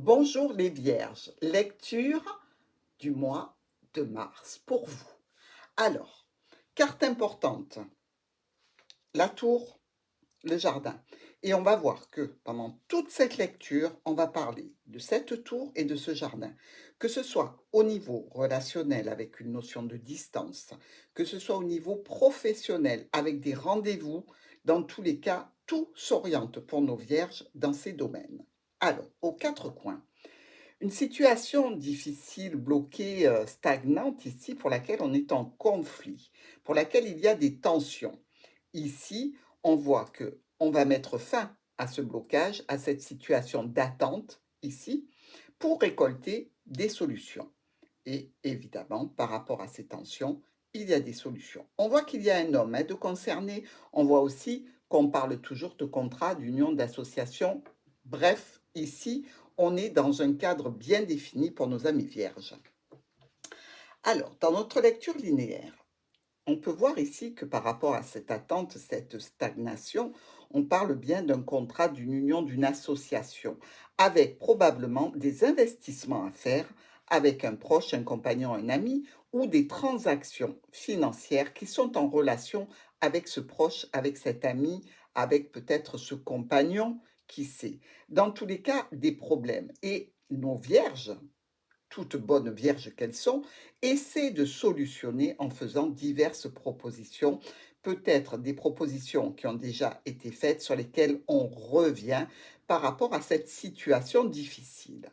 Bonjour les Vierges, lecture du mois de mars pour vous. Alors, carte importante, la tour, le jardin. Et on va voir que pendant toute cette lecture, on va parler de cette tour et de ce jardin. Que ce soit au niveau relationnel avec une notion de distance, que ce soit au niveau professionnel avec des rendez-vous, dans tous les cas, tout s'oriente pour nos Vierges dans ces domaines. Alors, aux quatre coins. Une situation difficile, bloquée, stagnante ici, pour laquelle on est en conflit, pour laquelle il y a des tensions. Ici, on voit que on va mettre fin à ce blocage, à cette situation d'attente ici, pour récolter des solutions. Et évidemment, par rapport à ces tensions, il y a des solutions. On voit qu'il y a un homme de concerné. On voit aussi qu'on parle toujours de contrat, d'union, d'association. Bref, ici, on est dans un cadre bien défini pour nos amis vierges. Alors, dans notre lecture linéaire, on peut voir ici que par rapport à cette attente, cette stagnation, on parle bien d'un contrat, d'une union, d'une association, avec probablement des investissements à faire avec un proche, un compagnon, un ami, ou des transactions financières qui sont en relation avec ce proche, avec cet ami, avec peut-être ce compagnon, qui sait. Dans tous les cas, des problèmes. Et nos vierges, toutes bonnes vierges qu'elles sont, essaient de solutionner en faisant diverses propositions, peut-être des propositions qui ont déjà été faites, sur lesquelles on revient par rapport à cette situation difficile.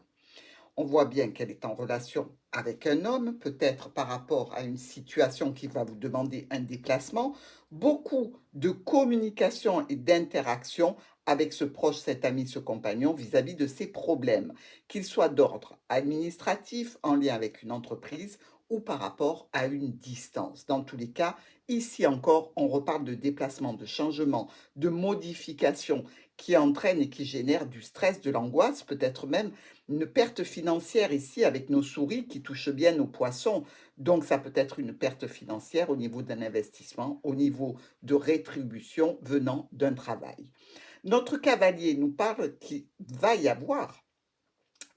On voit bien qu'elle est en relation avec un homme, peut-être par rapport à une situation qui va vous demander un déplacement, beaucoup de communication et d'interaction avec ce proche, cet ami, ce compagnon vis-à-vis de ses problèmes, qu'ils soient d'ordre administratif, en lien avec une entreprise, ou par rapport à une distance. Dans tous les cas, ici encore, on reparle de déplacement, de changement, de modification qui entraîne et qui génère du stress, de l'angoisse, peut-être même une perte financière ici avec nos souris qui touchent bien nos poissons. Donc ça peut être une perte financière au niveau d'un investissement, au niveau de rétribution venant d'un travail. Notre cavalier nous parle qu'il va y avoir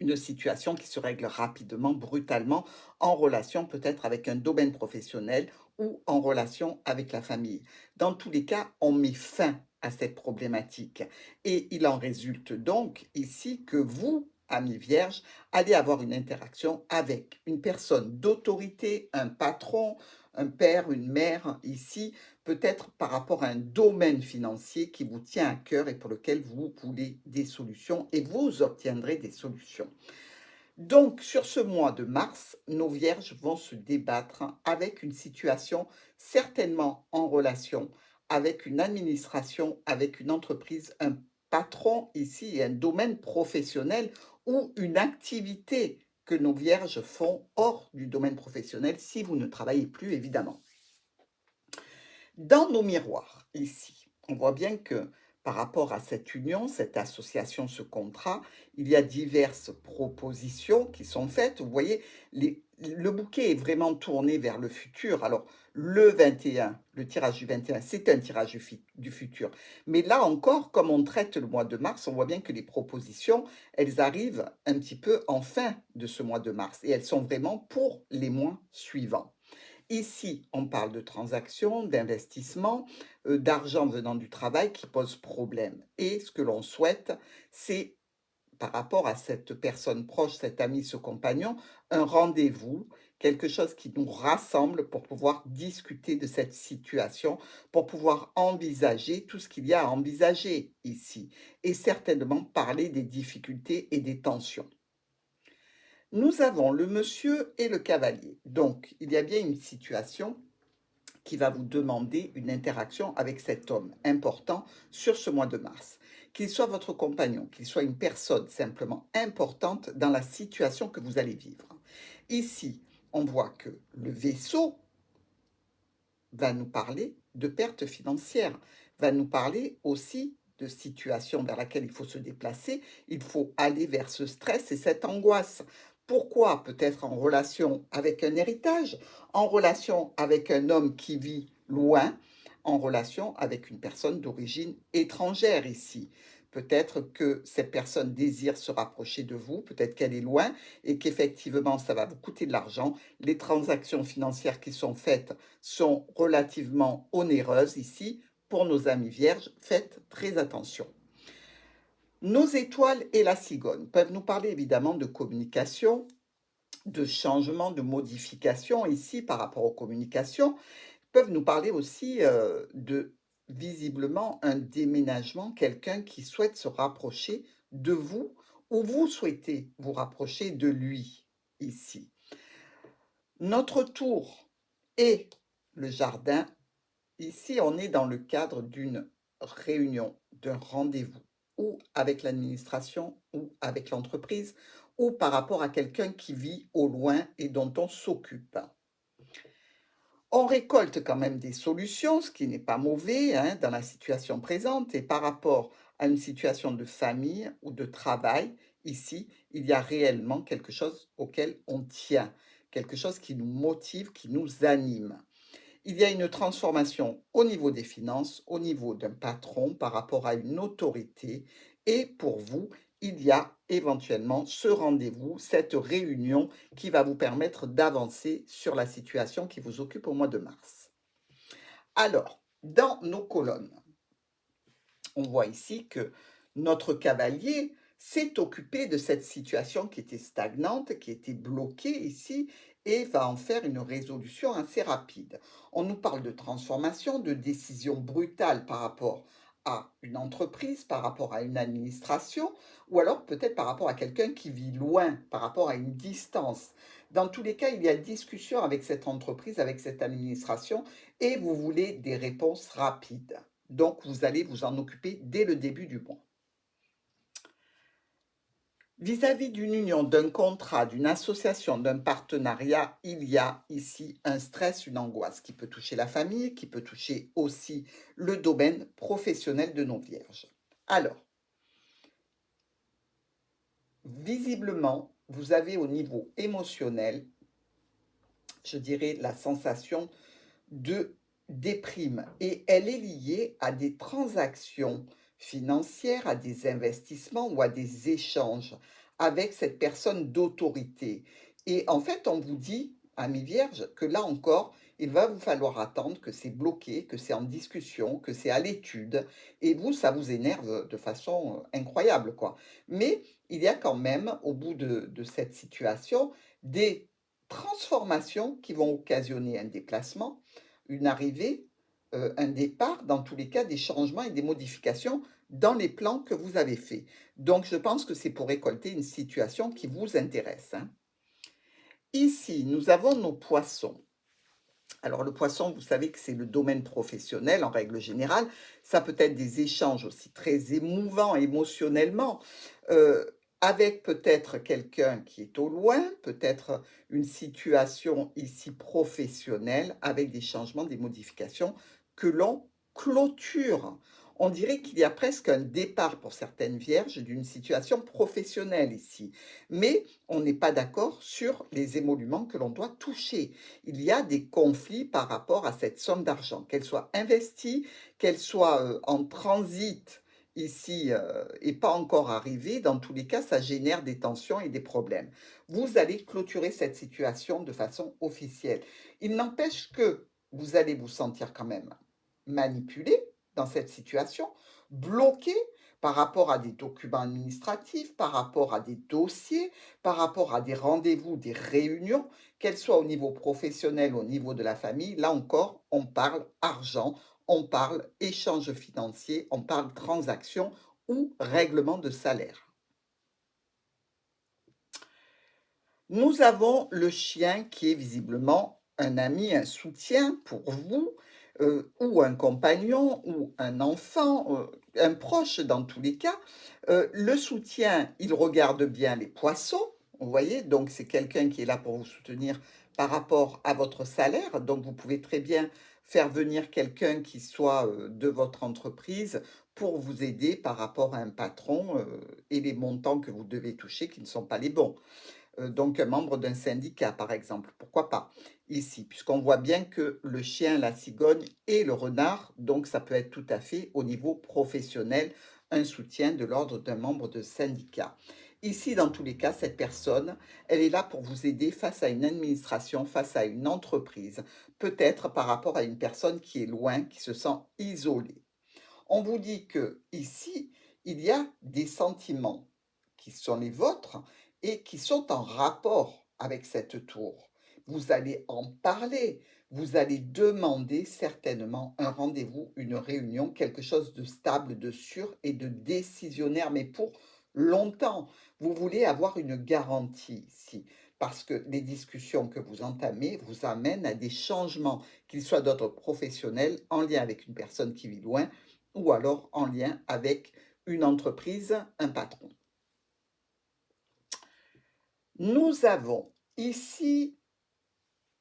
une situation qui se règle rapidement, brutalement, en relation peut-être avec un domaine professionnel ou en relation avec la famille. Dans tous les cas, on met fin à cette problématique. Et il en résulte donc ici que vous, amis vierges, allez avoir une interaction avec une personne d'autorité, un patron, un père, une mère, ici, peut-être par rapport à un domaine financier qui vous tient à cœur et pour lequel vous voulez des solutions et vous obtiendrez des solutions. Donc, sur ce mois de mars, nos vierges vont se débattre avec une situation certainement en relation avec une administration, avec une entreprise, un patron ici et un domaine professionnel ou une activité que nos vierges font hors du domaine professionnel si vous ne travaillez plus évidemment. Dans nos miroirs, ici, on voit bien que par rapport à cette union, cette association, ce contrat, il y a diverses propositions qui sont faites. Vous voyez, le bouquet est vraiment tourné vers le futur. Alors, le 21, le tirage du 21, c'est un tirage du futur. Mais là encore, comme on traite le mois de mars, on voit bien que les propositions, elles arrivent un petit peu en fin de ce mois de mars et elles sont vraiment pour les mois suivants. Ici, on parle de transactions, d'investissements, d'argent venant du travail qui pose problème. Et ce que l'on souhaite, c'est, par rapport à cette personne proche, cet ami, ce compagnon, un rendez-vous, quelque chose qui nous rassemble pour pouvoir discuter de cette situation, pour pouvoir envisager tout ce qu'il y a à envisager ici, et certainement parler des difficultés et des tensions. Nous avons le monsieur et le cavalier. Donc, il y a bien une situation qui va vous demander une interaction avec cet homme important sur ce mois de mars. Qu'il soit votre compagnon, qu'il soit une personne simplement importante dans la situation que vous allez vivre. Ici, on voit que le vaisseau va nous parler de pertes financières, va nous parler aussi de situation vers laquelle il faut se déplacer, il faut aller vers ce stress et cette angoisse. Pourquoi? Peut-être en relation avec un héritage, en relation avec un homme qui vit loin, en relation avec une personne d'origine étrangère ici. Peut-être que cette personne désire se rapprocher de vous, peut-être qu'elle est loin et qu'effectivement, ça va vous coûter de l'argent. Les transactions financières qui sont faites sont relativement onéreuses ici. Pour nos amis vierges, faites très attention. Nos étoiles et la cigogne peuvent nous parler évidemment de communication, de changement, de modification ici par rapport aux communications, peuvent nous parler aussi de visiblement un déménagement, quelqu'un qui souhaite se rapprocher de vous ou vous souhaitez vous rapprocher de lui ici. Notre tour et le jardin, ici on est dans le cadre d'une réunion, d'un rendez-vous, ou avec l'administration, ou avec l'entreprise, ou par rapport à quelqu'un qui vit au loin et dont on s'occupe. On récolte quand même des solutions, ce qui n'est pas mauvais hein, dans la situation présente. Et par rapport à une situation de famille ou de travail, ici, il y a réellement quelque chose auquel on tient, quelque chose qui nous motive, qui nous anime. Il y a une transformation au niveau des finances, au niveau d'un patron par rapport à une autorité. Et pour vous, il y a éventuellement ce rendez-vous, cette réunion qui va vous permettre d'avancer sur la situation qui vous occupe au mois de mars. Alors, dans nos colonnes, on voit ici que notre cavalier s'est occupé de cette situation qui était stagnante, qui était bloquée ici, et va en faire une résolution assez rapide. On nous parle de transformation, de décision brutale par rapport à une entreprise, par rapport à une administration, ou alors peut-être par rapport à quelqu'un qui vit loin, par rapport à une distance. Dans tous les cas, il y a discussion avec cette entreprise, avec cette administration, et vous voulez des réponses rapides. Donc, vous allez vous en occuper dès le début du mois. Vis-à-vis d'une union, d'un contrat, d'une association, d'un partenariat, il y a ici un stress, une angoisse qui peut toucher la famille, qui peut toucher aussi le domaine professionnel de nos vierges. Alors, visiblement, vous avez au niveau émotionnel, je dirais, la sensation de déprime et elle est liée à des transactions financières, à des investissements ou à des échanges avec cette personne d'autorité. Et en fait, on vous dit, amis vierges, que là encore, il va vous falloir attendre que c'est bloqué, que c'est en discussion, que c'est à l'étude. Et vous, ça vous énerve de façon incroyable, quoi. Mais il y a quand même, au bout de cette situation, des transformations qui vont occasionner un déplacement, une arrivée, un départ, dans tous les cas, des changements et des modifications dans les plans que vous avez faits. Donc, je pense que c'est pour récolter une situation qui vous intéresse. Hein. Ici, nous avons nos poissons. Alors, le poisson, vous savez que c'est le domaine professionnel en règle générale. Ça peut être des échanges aussi très émouvants émotionnellement, euh, avec peut-être quelqu'un qui est au loin, peut-être une situation ici professionnelle, avec des changements, des modifications que l'on clôture. On dirait qu'il y a presque un départ pour certaines vierges d'une situation professionnelle ici. Mais on n'est pas d'accord sur les émoluments que l'on doit toucher. Il y a des conflits par rapport à cette somme d'argent, qu'elle soit investie, qu'elle soit en transit ici et pas encore arrivée. Dans tous les cas, ça génère des tensions et des problèmes. Vous allez clôturer cette situation de façon officielle. Il n'empêche que vous allez vous sentir quand même manipulé dans cette situation, bloqué par rapport à des documents administratifs, par rapport à des dossiers, par rapport à des rendez-vous, des réunions, qu'elles soient au niveau professionnel, au niveau de la famille. Là encore, on parle argent, on parle échange financier, on parle transaction ou règlement de salaire. Nous avons le chien qui est visiblement un ami, un soutien pour vous, ou un compagnon, ou un enfant, un proche dans tous les cas. Le soutien, il regarde bien les poissons, vous voyez, donc c'est quelqu'un qui est là pour vous soutenir par rapport à votre salaire. Donc vous pouvez très bien faire venir quelqu'un qui soit de votre entreprise pour vous aider par rapport à un patron et les montants que vous devez toucher qui ne sont pas les bons. Donc un membre d'un syndicat, par exemple. Pourquoi pas ici, puisqu'on voit bien que le chien, la cigogne et le renard, donc ça peut être tout à fait au niveau professionnel, un soutien de l'ordre d'un membre de syndicat. Ici, dans tous les cas, cette personne, elle est là pour vous aider face à une administration, face à une entreprise, peut-être par rapport à une personne qui est loin, qui se sent isolée. On vous dit que ici, il y a des sentiments qui sont les vôtres et qui sont en rapport avec cette tour. Vous allez en parler, vous allez demander certainement un rendez-vous, une réunion, quelque chose de stable, de sûr et de décisionnaire, mais pour longtemps. Vous voulez avoir une garantie ici, parce que les discussions que vous entamez vous amènent à des changements, qu'ils soient d'ordre professionnel, en lien avec une personne qui vit loin, ou alors en lien avec une entreprise, un patron. Nous avons ici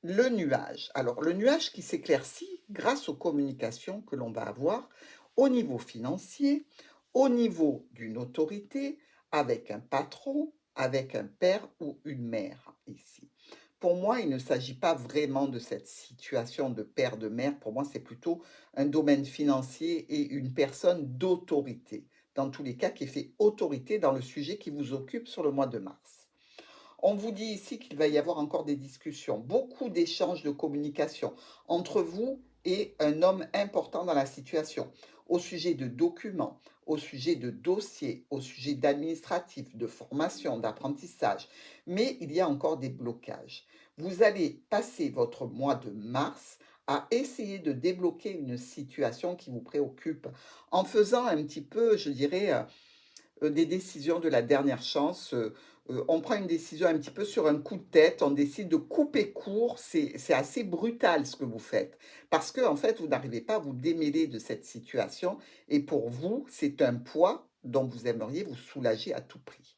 le nuage. Alors, le nuage qui s'éclaircit grâce aux communications que l'on va avoir au niveau financier, au niveau d'une autorité, avec un patron, avec un père ou une mère ici. Pour moi, il ne s'agit pas vraiment de cette situation de père, de mère. Pour moi, c'est plutôt un domaine financier et une personne d'autorité. Dans tous les cas, qui fait autorité dans le sujet qui vous occupe sur le mois de mars. On vous dit ici qu'il va y avoir encore des discussions, beaucoup d'échanges de communication entre vous et un homme important dans la situation, au sujet de documents, au sujet de dossiers, au sujet d'administratif, de formation, d'apprentissage. Mais il y a encore des blocages. Vous allez passer votre mois de mars à essayer de débloquer une situation qui vous préoccupe en faisant un petit peu, je dirais, des décisions de la dernière chance. On prend une décision un petit peu sur un coup de tête, on décide de couper court, c'est assez brutal ce que vous faites, parce que en fait, vous n'arrivez pas à vous démêler de cette situation, et pour vous, c'est un poids dont vous aimeriez vous soulager à tout prix.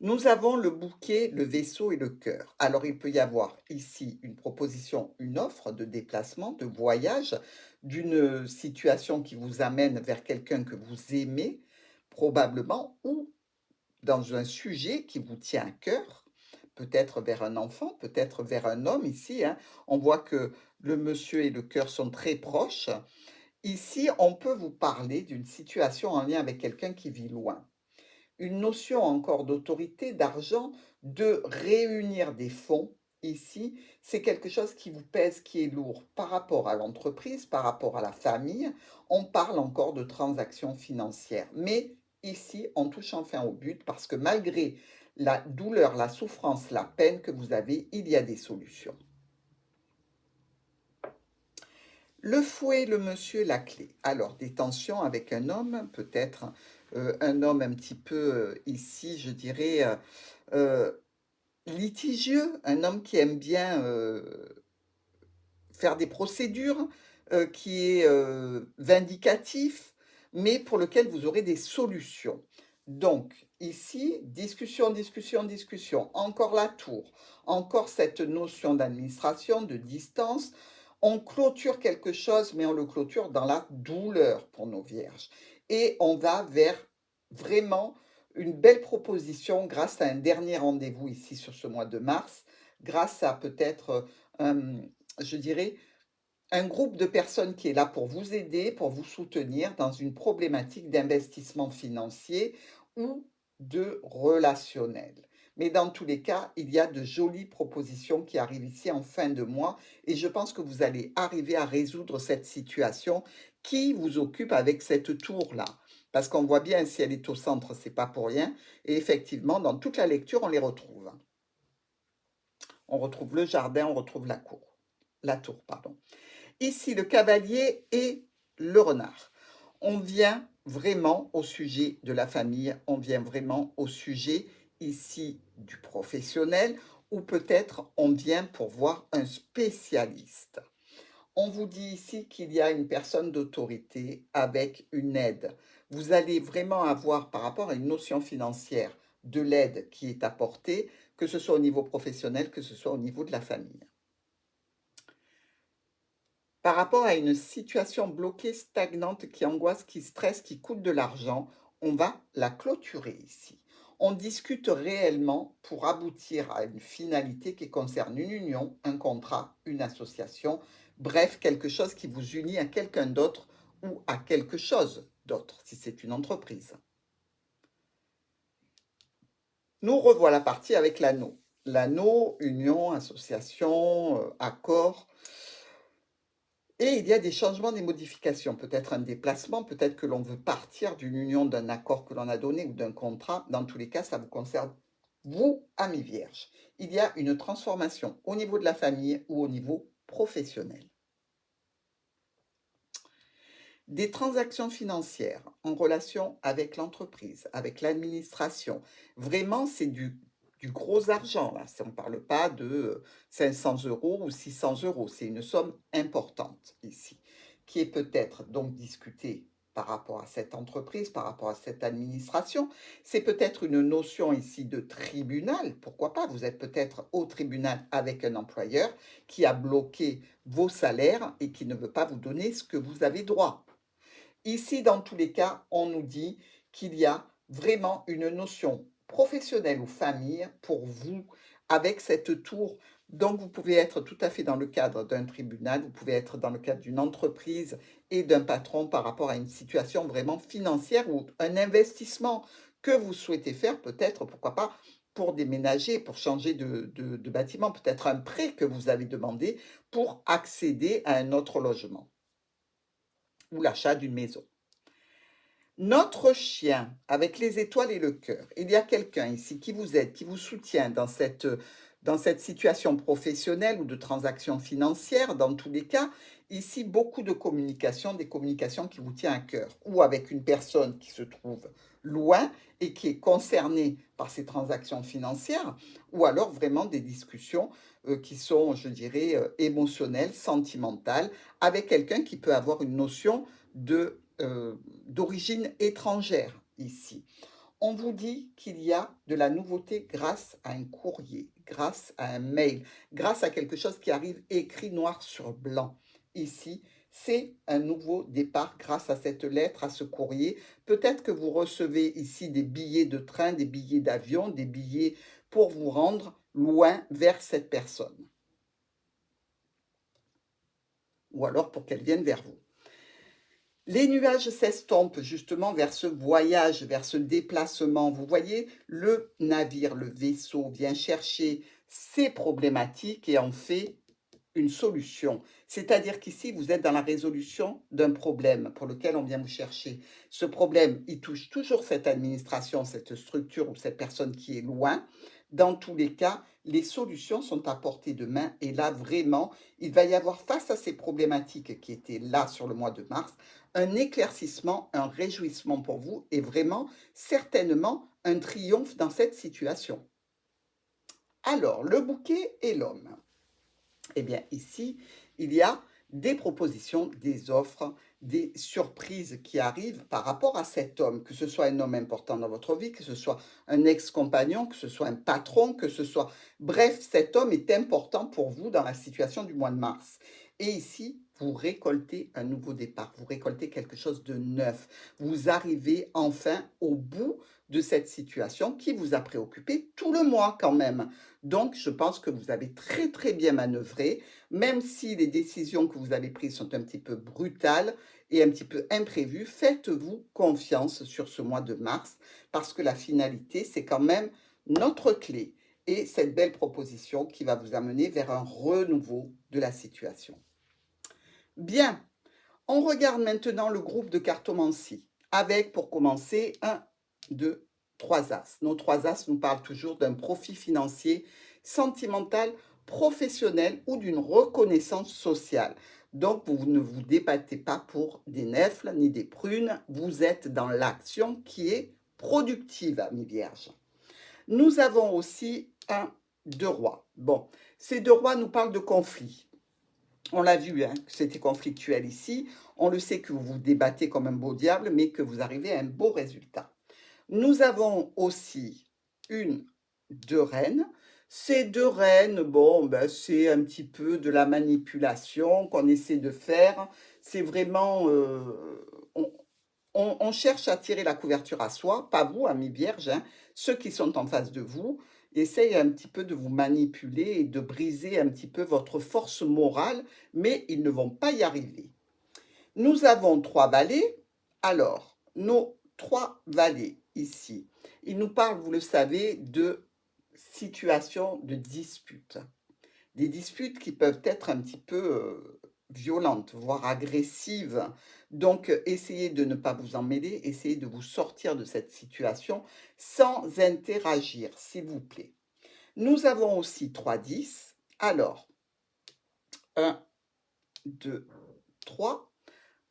Nous avons le bouquet, le vaisseau et le cœur. Alors, il peut y avoir ici une proposition, une offre de déplacement, de voyage, d'une situation qui vous amène vers quelqu'un que vous aimez, probablement, ou dans un sujet qui vous tient à cœur, peut-être vers un enfant, peut-être vers un homme ici, hein. On voit que le monsieur et le cœur sont très proches. Ici, on peut vous parler d'une situation en lien avec quelqu'un qui vit loin. Une notion encore d'autorité, d'argent, de réunir des fonds. Ici, c'est quelque chose qui vous pèse, qui est lourd par rapport à l'entreprise, par rapport à la famille. On parle encore de transactions financières. Mais ici, on touche enfin au but parce que malgré la douleur, la souffrance, la peine que vous avez, il y a des solutions. Le fouet, le monsieur, la clé. Alors, des tensions avec un homme, peut-être un homme un petit peu ici, je dirais, litigieux, un homme qui aime bien faire des procédures, qui est vindicatif, mais pour lequel vous aurez des solutions. Donc, ici, discussion, discussion, discussion, encore la tour, encore cette notion d'administration, de distance. On clôture quelque chose, mais on le clôture dans la douleur pour nos vierges. Et on va vers vraiment une belle proposition grâce à un dernier rendez-vous ici sur ce mois de mars, grâce à peut-être je dirais, un groupe de personnes qui est là pour vous aider, pour vous soutenir dans une problématique d'investissement financier ou de relationnel. Mais dans tous les cas, il y a de jolies propositions qui arrivent ici en fin de mois et je pense que vous allez arriver à résoudre cette situation qui vous occupe avec cette tour-là. Parce qu'on voit bien, si elle est au centre, c'est pas pour rien. Et effectivement, dans toute la lecture, on les retrouve. On retrouve le jardin, on retrouve la cour. La tour, pardon. Ici, le cavalier et le renard. On vient vraiment au sujet de la famille, on vient vraiment au sujet ici du professionnel, ou peut-être on vient pour voir un spécialiste. On vous dit ici qu'il y a une personne d'autorité avec une aide. Vous allez vraiment avoir, par rapport à une notion financière, de l'aide qui est apportée, que ce soit au niveau professionnel, que ce soit au niveau de la famille. Par rapport à une situation bloquée, stagnante, qui angoisse, qui stresse, qui coûte de l'argent, on va la clôturer ici. On discute réellement pour aboutir à une finalité qui concerne une union, un contrat, une association, bref, quelque chose qui vous unit à quelqu'un d'autre ou à quelque chose d'autre. d'autre, si c'est une entreprise. Nous revoilà partie avec l'anneau. L'anneau, union, association, accord. Et il y a des changements, des modifications, peut-être un déplacement, peut-être que l'on veut partir d'une union, d'un accord que l'on a donné ou d'un contrat. Dans tous les cas, ça vous concerne, vous, amis vierges. Il y a une transformation au niveau de la famille ou au niveau professionnel. Des transactions financières en relation avec l'entreprise, avec l'administration. Vraiment, c'est du gros argent, là. On ne parle pas de 500 € ou 600 €. C'est une somme importante ici, qui est peut-être donc discutée par rapport à cette entreprise, par rapport à cette administration. C'est peut-être une notion ici de tribunal. Pourquoi pas? Vous êtes peut-être au tribunal avec un employeur qui a bloqué vos salaires et qui ne veut pas vous donner ce que vous avez droit. Ici, dans tous les cas, on nous dit qu'il y a vraiment une notion professionnelle ou famille pour vous avec cette tour. Donc, vous pouvez être tout à fait dans le cadre d'un tribunal, vous pouvez être dans le cadre d'une entreprise et d'un patron par rapport à une situation vraiment financière ou un investissement que vous souhaitez faire, peut-être, pourquoi pas, pour déménager, pour changer de bâtiment, peut-être un prêt que vous avez demandé pour accéder à un autre logement ou l'achat d'une maison. Notre chien, avec les étoiles et le cœur, il y a quelqu'un ici qui vous aide, qui vous soutient dans cette situation professionnelle ou de transaction financière, dans tous les cas. Ici, beaucoup de communication, des communications qui vous tiennent à cœur, ou avec une personne qui se trouve loin et qui est concernée par ces transactions financières, ou alors vraiment des discussions qui sont, je dirais, émotionnelles, sentimentales, avec quelqu'un qui peut avoir une notion d'origine étrangère ici. On vous dit qu'il y a de la nouveauté grâce à un courrier, grâce à un mail, grâce à quelque chose qui arrive écrit noir sur blanc. Ici, c'est un nouveau départ grâce à cette lettre, à ce courrier. Peut-être que vous recevez ici des billets de train, des billets d'avion, des billets pour vous rendre loin vers cette personne. Ou alors pour qu'elle vienne vers vous. Les nuages s'estompent justement vers ce voyage, vers ce déplacement. Vous voyez, le navire, le vaisseau vient chercher ces problématiques et en fait une solution. C'est-à-dire qu'ici, vous êtes dans la résolution d'un problème pour lequel on vient vous chercher. Ce problème, il touche toujours cette administration, cette structure ou cette personne qui est loin. Dans tous les cas, les solutions sont à portée de main et là, vraiment, il va y avoir face à ces problématiques qui étaient là sur le mois de mars, un éclaircissement, un réjouissement pour vous et vraiment, certainement, un triomphe dans cette situation. Alors, le bouquet et l'homme. Eh bien, ici, il y a des propositions, des offres, des surprises qui arrivent par rapport à cet homme, que ce soit un homme important dans votre vie, que ce soit un ex-compagnon, que ce soit un patron, que ce soit... Bref, cet homme est important pour vous dans la situation du mois de mars. Et ici, vous récoltez un nouveau départ, vous récoltez quelque chose de neuf. Vous arrivez enfin au bout de cette situation qui vous a préoccupé tout le mois quand même. Donc, je pense que vous avez très très bien manœuvré, même si les décisions que vous avez prises sont un petit peu brutales et un petit peu imprévues. Faites-vous confiance sur ce mois de mars parce que la finalité, c'est quand même notre clé et cette belle proposition qui va vous amener vers un renouveau de la situation. Bien, on regarde maintenant le groupe de cartomancie avec, pour commencer, 1, 2, 3 as. Nos 3 as nous parlent toujours d'un profit financier, sentimental, professionnel ou d'une reconnaissance sociale. Donc, vous ne vous débattez pas pour des nèfles ni des prunes. Vous êtes dans l'action qui est productive, amis vierges. Nous avons aussi un 2 rois. Bon, ces 2 rois nous parlent de conflit. On l'a vu, hein, que c'était conflictuel ici. On le sait que vous vous débattez comme un beau diable, mais que vous arrivez à un beau résultat. Nous avons aussi une 2 reines. Ces 2 reines, bon, ben, c'est un petit peu de la manipulation qu'on essaie de faire. C'est vraiment... on cherche à tirer la couverture à soi, pas vous, amis vierges, hein, ceux qui sont en face de vous, essayent un petit peu de vous manipuler et de briser un petit peu votre force morale, mais ils ne vont pas y arriver. Nous avons 3 valets. Alors, nos trois valets ici, ils nous parlent, vous le savez, de situations de dispute. Des disputes qui peuvent être un petit peu violentes, voire agressives. Donc, essayez de ne pas vous en mêler, essayez de vous sortir de cette situation sans interagir, s'il vous plaît. Nous avons aussi 3-10. Alors, 1, 2, 3.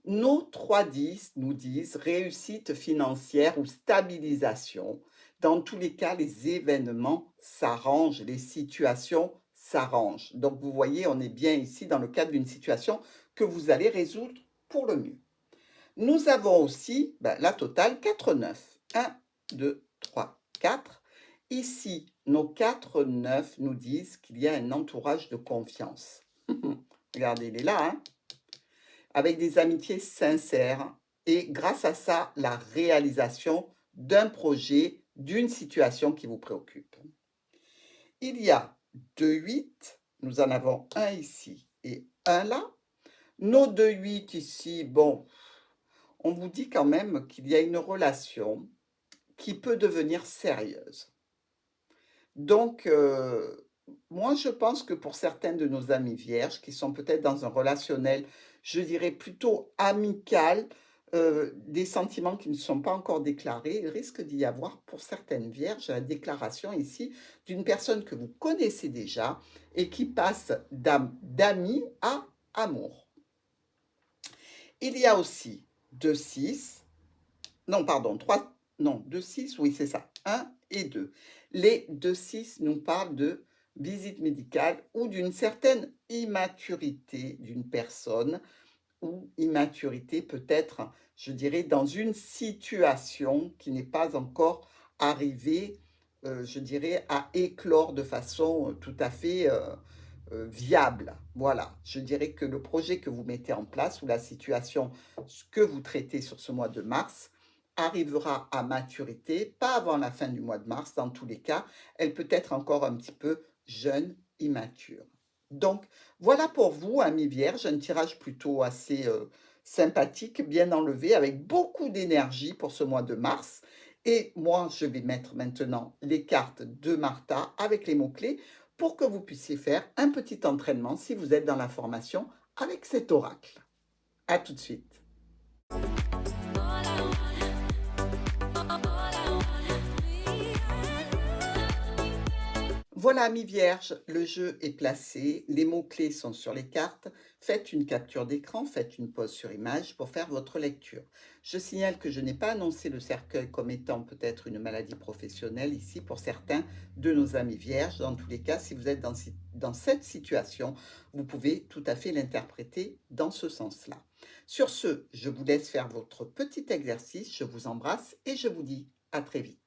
Nos 3-10 nous disent réussite financière ou stabilisation. Dans tous les cas, les événements s'arrangent, les situations s'arrangent. Donc, vous voyez, on est bien ici dans le cadre d'une situation que vous allez résoudre pour le mieux. Nous avons aussi la totale 4-9. 1, 2, 3, 4. Ici, nos 4-9 nous disent qu'il y a un entourage de confiance. Regardez, il est là, hein, avec des amitiés sincères et grâce à ça, la réalisation d'un projet, d'une situation qui vous préoccupe. Il y a 2-8, nous en avons un ici et un là. Nos 2-8 ici, bon, on vous dit quand même qu'il y a une relation qui peut devenir sérieuse. Donc, moi, je pense que pour certains de nos amis vierges qui sont peut-être dans un relationnel, je dirais plutôt amical, des sentiments qui ne sont pas encore déclarés, il risque d'y avoir pour certaines vierges la déclaration ici d'une personne que vous connaissez déjà et qui passe d'amis à amour. Il y a aussi 2-6, non, pardon, 3, non, 2-6, oui, c'est ça, 1 et 2. Les 2-6 nous parlent de visite médicale ou d'une certaine immaturité d'une personne ou immaturité peut-être, je dirais, dans une situation qui n'est pas encore arrivée, je dirais, à éclore de façon tout à fait viable. Voilà, je dirais que le projet que vous mettez en place ou la situation que vous traitez sur ce mois de mars arrivera à maturité, pas avant la fin du mois de mars, dans tous les cas, elle peut être encore un petit peu jeune, immature. Donc, voilà pour vous, amis vierges, un tirage plutôt assez sympathique, bien enlevé, avec beaucoup d'énergie pour ce mois de mars. Et moi, je vais mettre maintenant les cartes de Martha avec les mots-clés pour que vous puissiez faire un petit entraînement si vous êtes dans la formation avec cet oracle. À tout de suite. Voilà, amis vierges, le jeu est placé, les mots-clés sont sur les cartes. Faites une capture d'écran, faites une pause sur image pour faire votre lecture. Je signale que je n'ai pas annoncé le cercueil comme étant peut-être une maladie professionnelle ici pour certains de nos amis vierges. Dans tous les cas, si vous êtes dans cette situation, vous pouvez tout à fait l'interpréter dans ce sens-là. Sur ce, je vous laisse faire votre petit exercice. Je vous embrasse et je vous dis à très vite.